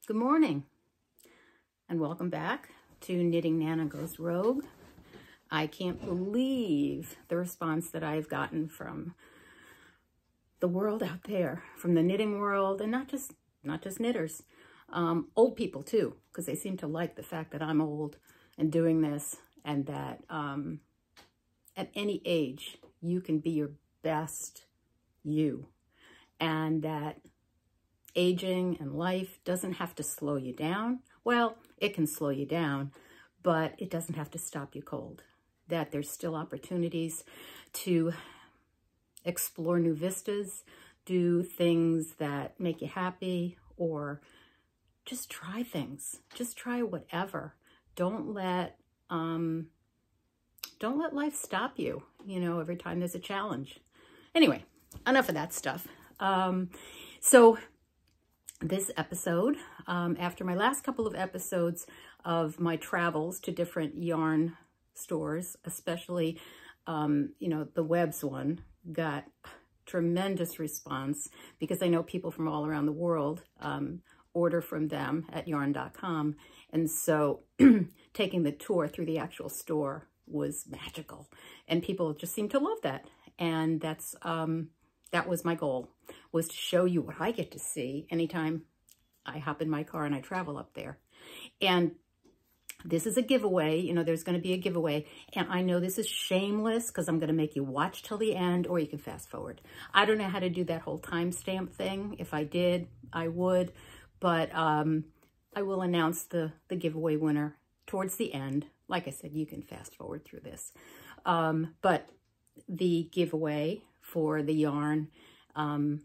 Good morning and welcome back to Knitting Nana Goes Rogue. I can't believe the response that I've gotten from the world out there, from the knitting world, and not just knitters, old people too, because they seem to like the fact that I'm old and doing this, and that at any age you can be your best you, and that aging and life doesn't have to slow you down. Well, it can slow you down, but it doesn't have to stop you cold. That there's still opportunities to explore new vistas, do things that make you happy, or just try things. Just try whatever. Don't let life stop you, every time there's a challenge. Anyway, enough of that stuff. So this episode, after my last couple of episodes of my travels to different yarn stores, especially, the Webs one, got tremendous response because I know people from all around the world order from them at yarn.com. And so taking the tour through the actual store was magical, and people just seem to love that. And that's, that was my goal, was to show you what I get to see anytime I hop in my car and I travel up there. And this is a giveaway. There's going to be a giveaway. And I know this is shameless because I'm going to make you watch till the end, or you can fast forward. I don't know how to do that whole timestamp thing. If I did, I would. But I will announce the giveaway winner towards the end. Like I said, you can fast forward through this. But the giveaway for the yarn to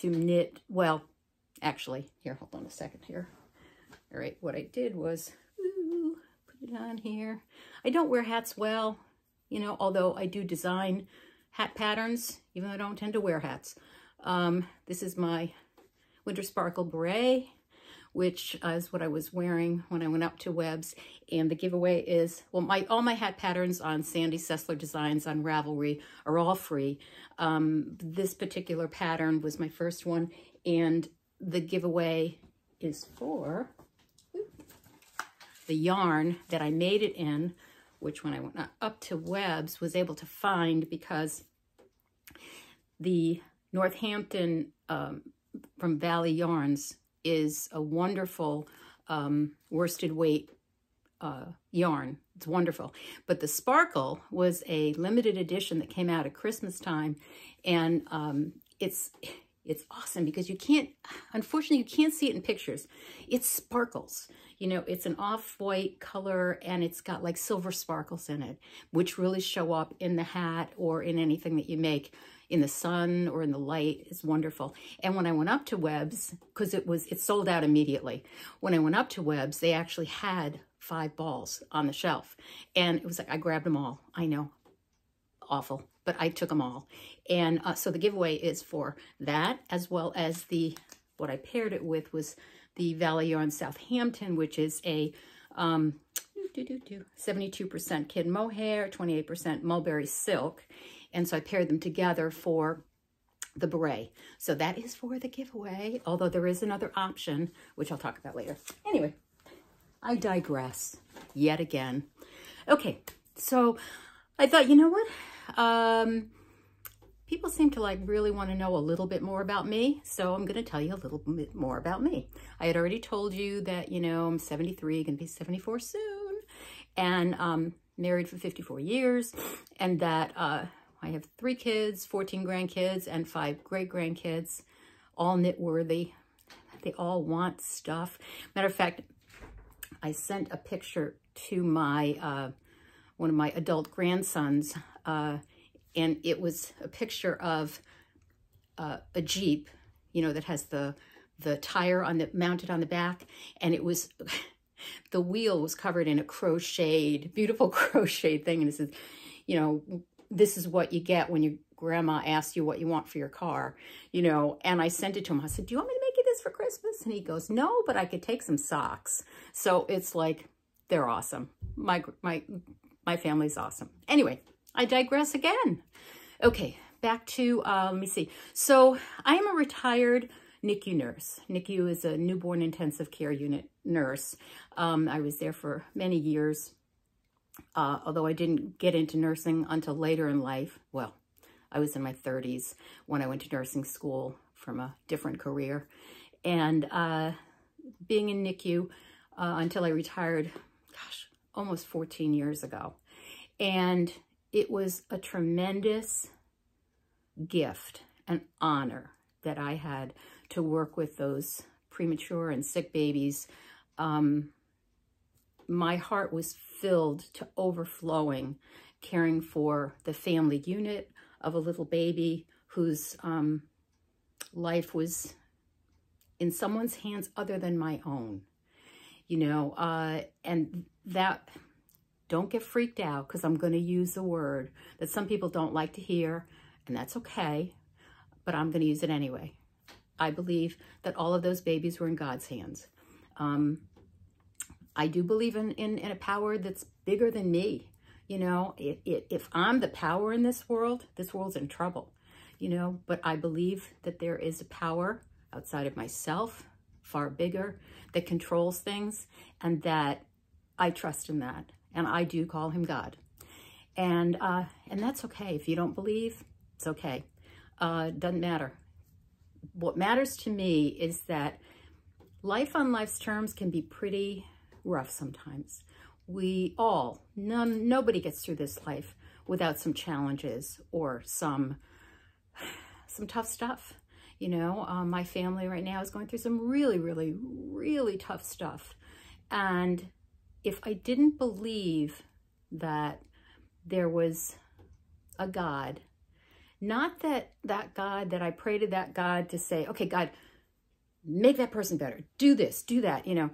knit, well, actually, here, hold on a second here. All right, what I did was, put it on here. I don't wear hats well, although I do design hat patterns, even though I don't tend to wear hats. This is my Winter Sparkle Beret, which is what I was wearing when I went up to Webs. And the giveaway is, well, all my hat patterns on Sandy Sessler Designs on Ravelry are all free. This particular pattern was my first one, and the giveaway is for the yarn that I made it in, which when I went up to Webs was able to find, because the Northampton from Valley Yarns is a wonderful worsted weight yarn. It's wonderful. But the Sparkle was a limited edition that came out at Christmas time, and it's awesome because unfortunately, you can't see it in pictures. It sparkles. It's an off-white color, and it's got like silver sparkles in it, which really show up in the hat or in anything that you make in the sun or in the light. Is wonderful. And when I went up to Webs, because it sold out immediately. When I went up to Webs, they actually had 5 balls on the shelf, and it was like I grabbed them all. I know, awful, but I took them all. And so the giveaway is for that, as well as what I paired it with was the Valley Yarn Southampton, which is a 72% kid mohair, 28% mulberry silk. And so I paired them together for the beret. So that is for the giveaway, although there is another option, which I'll talk about later. Anyway, I digress yet again. Okay, so I thought, you know what? People seem to really want to know a little bit more about me, so I'm going to tell you a little bit more about me. I had already told you that, I'm 73, going to be 74 soon, and married for 54 years, and that I have 3 kids, 14 grandkids, and 5 great-grandkids, all knit-worthy. They all want stuff. Matter of fact, I sent a picture to my one of my adult grandsons, and it was a picture of a Jeep, that has the tire mounted on the back, and it was the wheel was covered in a beautiful crocheted thing, and it says, this is what you get when your grandma asks you what you want for your car, and I sent it to him. I said, do you want me to make you this for Christmas? And he goes, no, but I could take some socks. So it's like, they're awesome. My family's awesome. Anyway, I digress again. Okay, back to, let me see. So I am a retired NICU nurse. NICU is a newborn intensive care unit nurse. I was there for many years, although I didn't get into nursing until later in life. Well, I was in my 30s when I went to nursing school from a different career. And being in NICU until I retired, gosh, almost 14 years ago. And it was a tremendous gift and honor that I had to work with those premature and sick babies. My heart was filled to overflowing, caring for the family unit of a little baby whose life was in someone's hands other than my own, you know, and that, don't get freaked out, because I'm going to use a word that some people don't like to hear, and that's okay, but I'm going to use it anyway. I believe that all of those babies were in God's hands. I do believe in a power that's bigger than me. You know, if I'm the power in this world's in trouble, you know, but I believe that there is a power outside of myself, far bigger, that controls things, and that I trust in that. And I do call him God. And that's okay. If you don't believe, it's okay. Doesn't matter. What matters to me is that life on life's terms can be pretty rough sometimes. Nobody gets through this life without some challenges or some tough stuff. You know, my family right now is going through some really, really, really tough stuff. And if I didn't believe that there was a God, not that God, that I pray to that God to say, okay, God, make that person better, do this, do that, you know,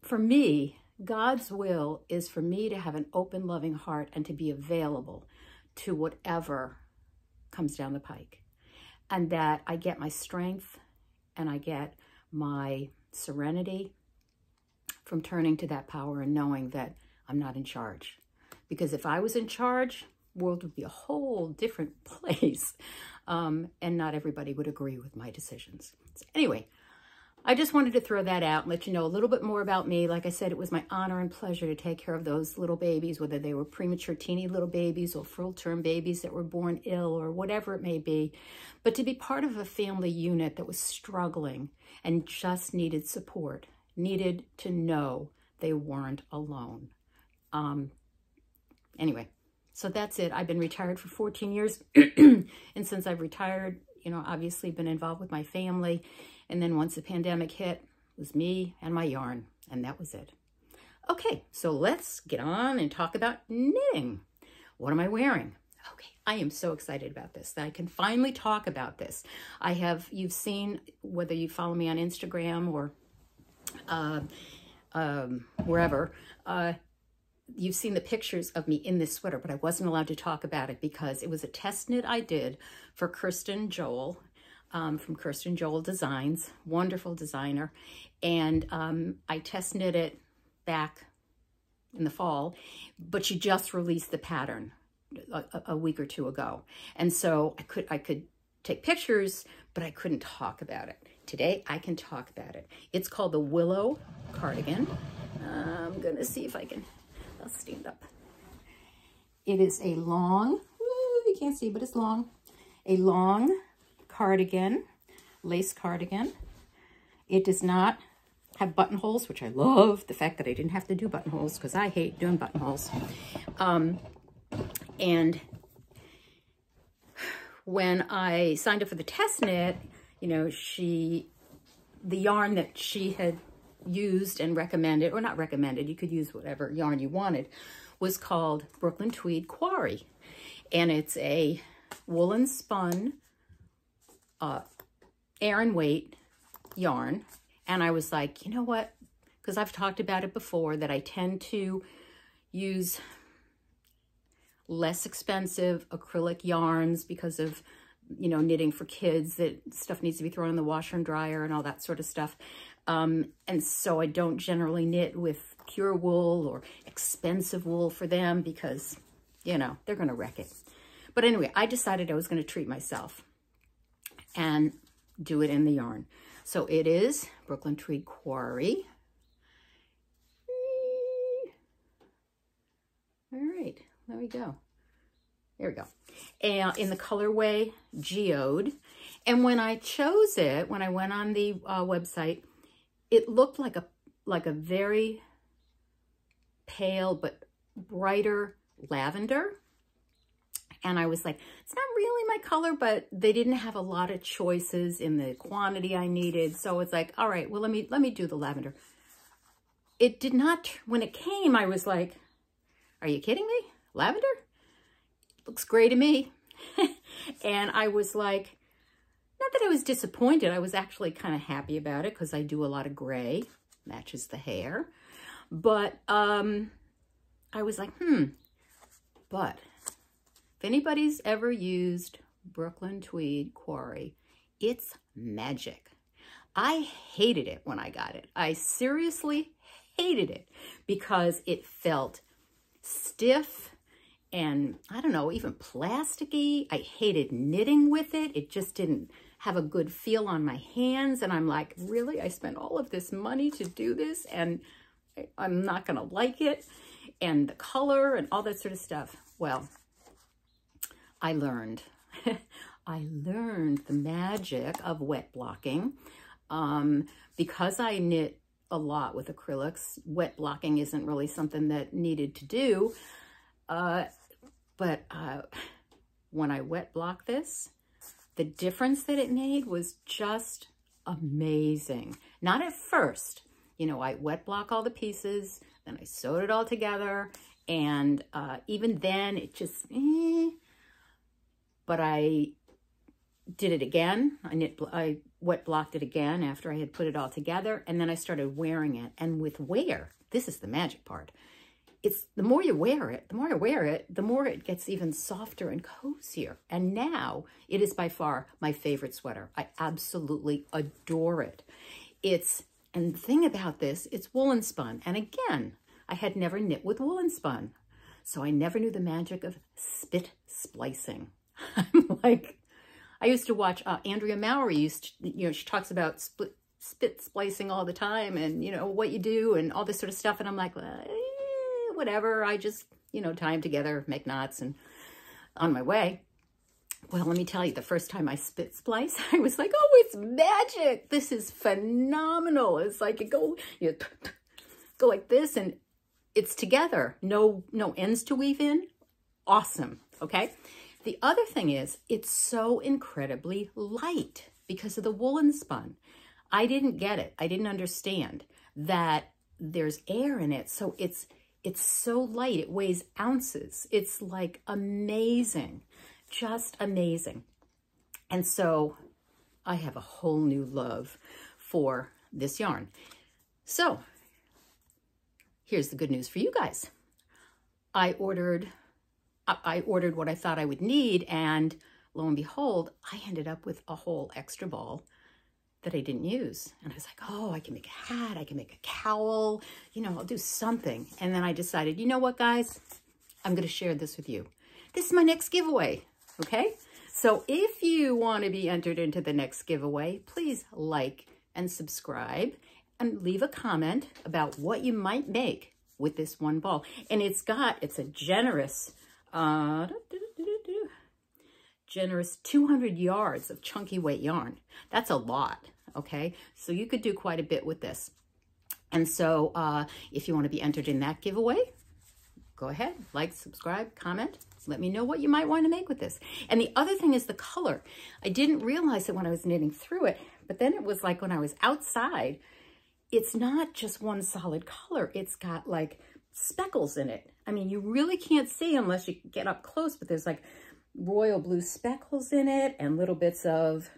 for me, God's will is for me to have an open, loving heart and to be available to whatever comes down the pike. And that I get my strength and I get my serenity from turning to that power and knowing that I'm not in charge. Because if I was in charge, the world would be a whole different place. And not everybody would agree with my decisions. So anyway, I just wanted to throw that out and let you know a little bit more about me. Like I said, it was my honor and pleasure to take care of those little babies, whether they were premature teeny little babies or full-term babies that were born ill or whatever it may be. But to be part of a family unit that was struggling and just needed support, needed to know they weren't alone. Anyway, so that's it. I've been retired for 14 years. And since I've retired, you know, obviously been involved with my family. And then once the pandemic hit, it was me and my yarn, and that was it. Okay, so let's get on and talk about knitting. What am I wearing? Okay, I am so excited about this, that I can finally talk about this. You've seen, whether you follow me on Instagram or wherever, you've seen the pictures of me in this sweater, but I wasn't allowed to talk about it because it was a test knit I did for Kirsten Joel, from Kirsten Joel Designs, wonderful designer. And I test knit it back in the fall, but she just released the pattern a week or two ago. And so I could take pictures, but I couldn't talk about it. Today I can talk about it. It's called the Willow cardigan. I'm gonna see if I'll stand up. It is a long, you can't see, but it's long, a long cardigan, lace cardigan. It does not have buttonholes, which I love the fact that I didn't have to do buttonholes because I hate doing buttonholes. And when I signed up for the test knit, you know, the yarn that she had used and recommended, or not recommended, you could use whatever yarn you wanted, was called Brooklyn Tweed Quarry. And it's a woolen spun Aran weight yarn. And I was like, you know what? Because I've talked about it before, that I tend to use less expensive acrylic yarns because of, you know, knitting for kids, that stuff needs to be thrown in the washer and dryer and all that sort of stuff. And so I don't generally knit with pure wool or expensive wool for them because, you know, they're going to wreck it. But anyway, I decided I was going to treat myself and do it in the yarn. So it is Brooklyn Tweed Quarry. All right, there we go. There we go. And in the colorway Geode. And when I chose it, when I went on the website, it looked like a very pale but brighter lavender. And I was like, it's not really my color, but they didn't have a lot of choices in the quantity I needed. So it's like, all right, well, let me do the lavender. It did not, when it came, I was like, are you kidding me? Lavender? Looks gray to me. And I was like, not that I was disappointed. I was actually kind of happy about it because I do a lot of gray, matches the hair. But I was like, but if anybody's ever used Brooklyn Tweed Quarry, it's magic. I hated it when I got it. I seriously hated it because it felt stiff and, I don't know, even plasticky. I hated knitting with it. It just didn't have a good feel on my hands. And I'm like, really? I spent all of this money to do this and I'm not going to like it. And the color and all that sort of stuff. Well, I learned. I learned the magic of wet blocking. Because I knit a lot with acrylics, wet blocking isn't really something that needed to do. But when I wet blocked this, the difference that it made was just amazing. Not at first. You know, I wet block all the pieces, then I sewed it all together, and even then it just, But I did it again. I wet blocked it again after I had put it all together, and then I started wearing it. And with wear, this is the magic part. It's the more you wear it, the more I wear it, the more it gets even softer and cozier. And now it is by far my favorite sweater. I absolutely adore it. And the thing about this, it's woolen spun. And again, I had never knit with woolen spun. So I never knew the magic of spit splicing. I'm like, I used to watch Andrea Mowry she talks about spit splicing all the time and, what you do and all this sort of stuff. And I'm like, whatever. I just, tie them together, make knots and on my way. Well, let me tell you, the first time I spit splice, I was like, oh, it's magic. This is phenomenal. It's like you go like this and it's together. No ends to weave in. Awesome. Okay. The other thing is it's so incredibly light because of the woolen spun. I didn't get it. I didn't understand that there's air in it. So it's so light. It weighs ounces. It's like amazing, just amazing. And so I have a whole new love for this yarn. So here's the good news for you guys. I ordered what I thought I would need, and lo and behold, I ended up with a whole extra ball that I didn't use. And I was like, oh, I can make a hat, I can make a cowl, I'll do something. And then I decided, you know what, guys? I'm going to share this with you. This is my next giveaway, okay? So if you want to be entered into the next giveaway, please like and subscribe and leave a comment about what you might make with this one ball. And it's a generous, generous 200 yards of chunky weight yarn. That's a lot, okay? So you could do quite a bit with this. And so if you want to be entered in that giveaway, go ahead, like, subscribe, comment. Let me know what you might want to make with this. And the other thing is the color. I didn't realize it when I was knitting through it, but then it was like when I was outside, it's not just one solid color. It's got like speckles in it. I mean, you really can't see unless you get up close, but there's like royal blue speckles in it and little bits of,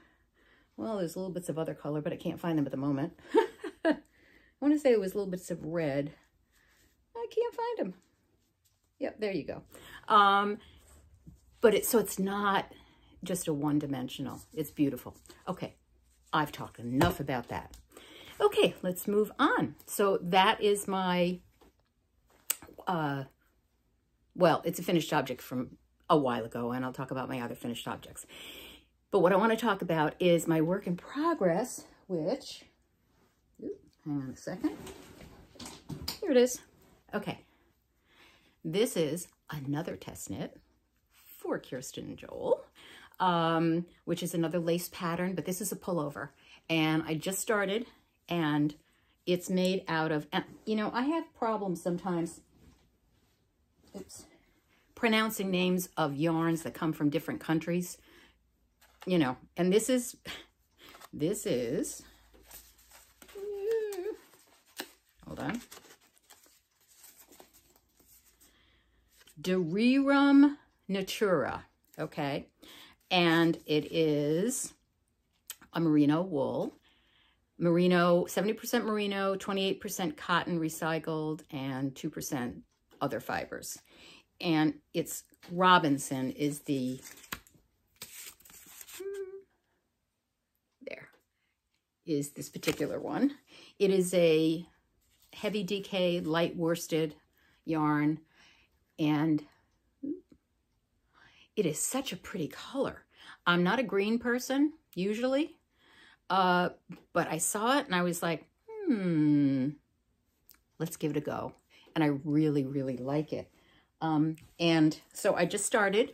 well, there's little bits of other color, but I can't find them at the moment. I want to say it was little bits of red. I can't find them. Yep, there you go. So it's not just a one-dimensional. It's beautiful. Okay, I've talked enough about that. Okay, let's move on. So that is my, well, it's a finished object from a while ago, and I'll talk about my other finished objects. But what I want to talk about is my work in progress, which, hang on a second. Here it is. Okay. This is another test knit for Kirsten and Joel, which is another lace pattern, but this is a pullover. And I just started, and it's made out of, and, you know, I have problems sometimes, pronouncing names of yarns that come from different countries, you know, and this is, hold on, Derirum Natura, okay, and it is a merino wool, merino, 70% merino, 28% cotton recycled, and 2% other fibers. And it's Robinson is the, there, is this particular one. It is a heavy DK, light worsted yarn, and it is such a pretty color. I'm not a green person, usually, but I saw it and I was like, let's give it a go. And I really, really like it. And so I just started,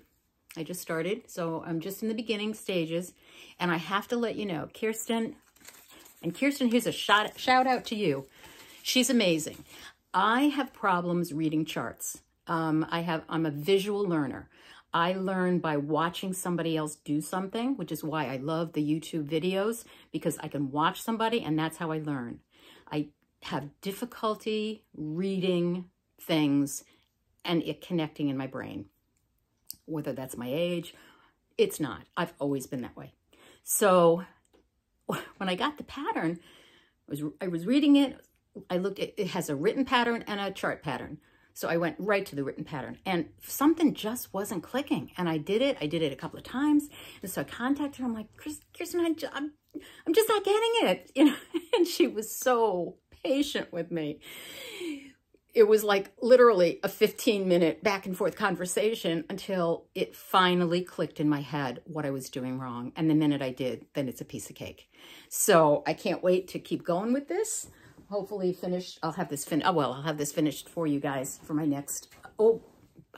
so I'm just in the beginning stages, and I have to let you know, Kirsten, here's a shout out to you. She's amazing. I have problems reading charts. I'm a visual learner. I learn by watching somebody else do something, which is why I love the YouTube videos, because I can watch somebody and that's how I learn. I have difficulty reading things and it connecting in my brain. Whether that's my age, it's not. I've always been that way. So when I got the pattern, I was reading it. I looked at it, has a written pattern and a chart pattern. So I went right to the written pattern, and something just wasn't clicking. And I did it a couple of times. And so I contacted her. I'm like, Kirsten, I'm just not getting it, you know. And she was so patient with me. It was like literally a 15-minute back and forth conversation until it finally clicked in my head what I was doing wrong. And the minute I did, then it's a piece of cake. So I can't wait to keep going with this. Hopefully finished. I'll have this finished for you guys for my next, I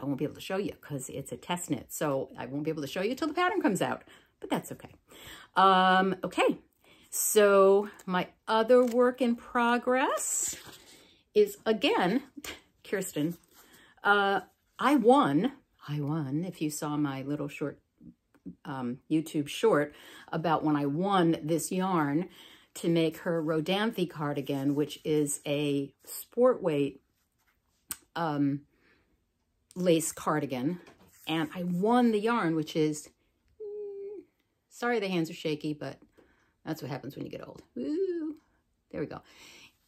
won't be able to show you because it's a test knit. So I won't be able to show you till the pattern comes out, but that's okay. Okay. So my other work in progress is, again, Kirsten, I won, if you saw my little short YouTube short about when I won this yarn to make her Rodanthe cardigan, which is a sport weight lace cardigan. And I won the yarn, which is, sorry the hands are shaky, but that's what happens when you get old. Woo. There we go.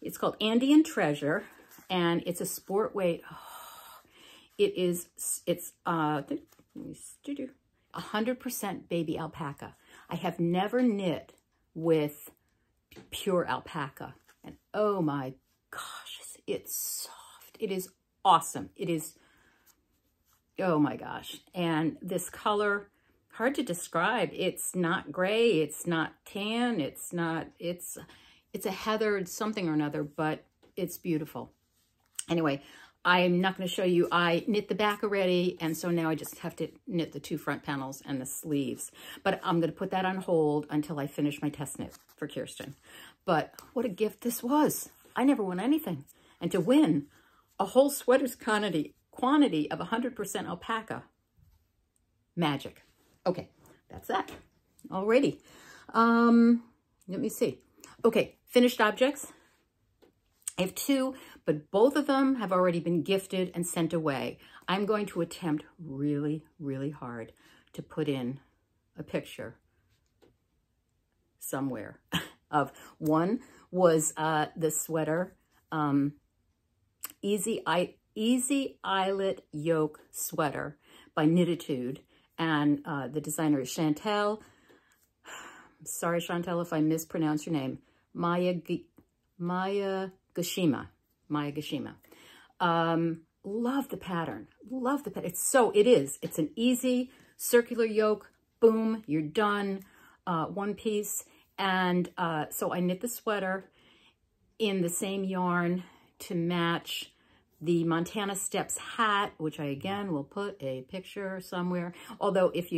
It's called Andean Treasure, and it's a sport weight. Oh, it's 100% baby alpaca. I have never knit with pure alpaca, and oh my gosh, it's soft. It is awesome. It is, oh my gosh. And this color, hard to describe. It's not gray. It's not tan. It's a heathered something or another, but it's beautiful. Anyway, I'm not going to show you. I knit the back already, and so now I just have to knit the two front panels and the sleeves. But I'm going to put that on hold until I finish my test knit for Kirsten. But what a gift this was. I never won anything. And to win a whole sweater's quantity of 100% alpaca, magic. Okay, that's that. Alrighty. Let me see. Okay, finished objects. I have two, but both of them have already been gifted and sent away. I'm going to attempt really, really hard to put in a picture somewhere of one was the sweater, Easy Eyelet Yoke Sweater by Knititude, and the designer is Chantel. Sorry, Chantel, if I mispronounce your name. Maya Gashima. Love the pattern. Love the pattern. It's an easy circular yoke, boom, you're done. One piece. And so I knit the sweater in the same yarn to match the Montana Steps hat, which I again will put a picture somewhere. Although if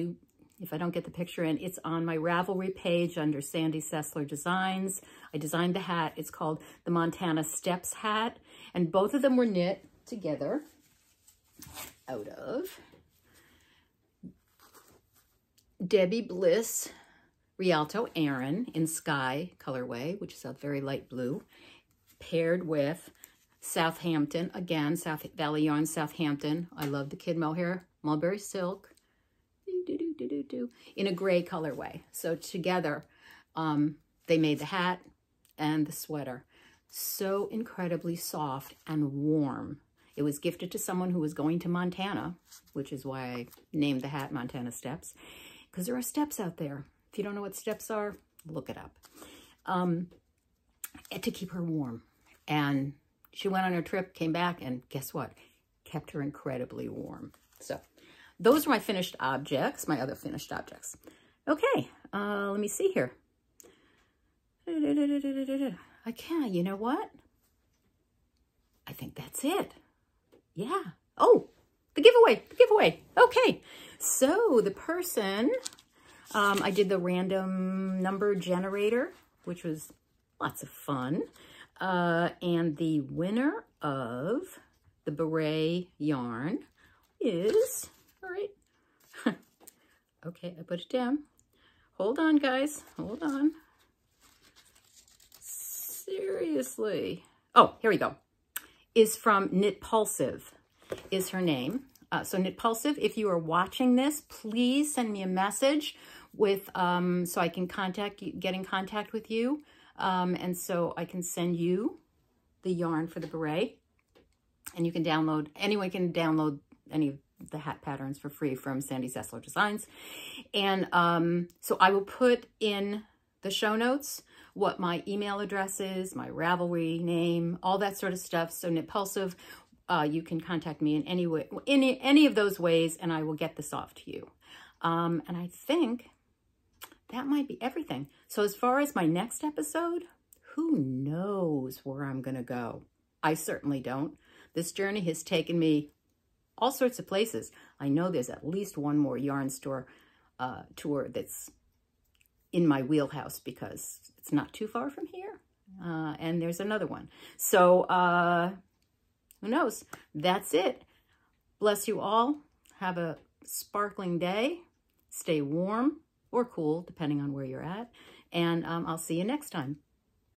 I don't get the picture in, it's on my Ravelry page under Sandy Sessler Designs. I designed the hat. It's called the Montana Steps hat. And both of them were knit together out of Debbie Bliss Rialto Aran in Sky colorway, which is a very light blue, paired with Southampton, again, South Valley Yarn Southampton. I love the Kid Mohair Mulberry Silk, in a gray colorway. So together, they made the hat and the sweater. So incredibly soft and warm. It was gifted to someone who was going to Montana, which is why I named the hat Montana Steps, because there are steps out there. If you don't know what steps are, look it up. To keep her warm. And she went on her trip, came back, and guess what? Kept her incredibly warm. So those are my finished objects, my other finished objects. Okay, let me see here. Okay, you know what? I think that's it. Yeah. Oh, the giveaway. Okay, so the person, I did the random number generator, which was lots of fun. And the winner of the beret yarn is, all right. Okay, I put it down. Hold on, guys. Hold on. Seriously. Oh, here we go. Is from Knitpulsive, is her name. So Knitpulsive, if you are watching this, please send me a message with so I can get in contact with you. And so I can send you the yarn for the beret, and you can download, anyone can download any of the hat patterns for free from Sandy Sessler Designs. And so I will put in the show notes what my email address is, my Ravelry name, all that sort of stuff. So Knitpulsive, you can contact me in any way, any of those ways, and I will get this off to you. And I think that might be everything. So as far as my next episode, who knows where I'm going to go? I certainly don't. This journey has taken me all sorts of places. I know there's at least one more yarn store tour that's in my wheelhouse because it's not too far from here. And there's another one. So who knows? That's it. Bless you all. Have a sparkling day. Stay warm or cool, depending on where you're at. And I'll see you next time.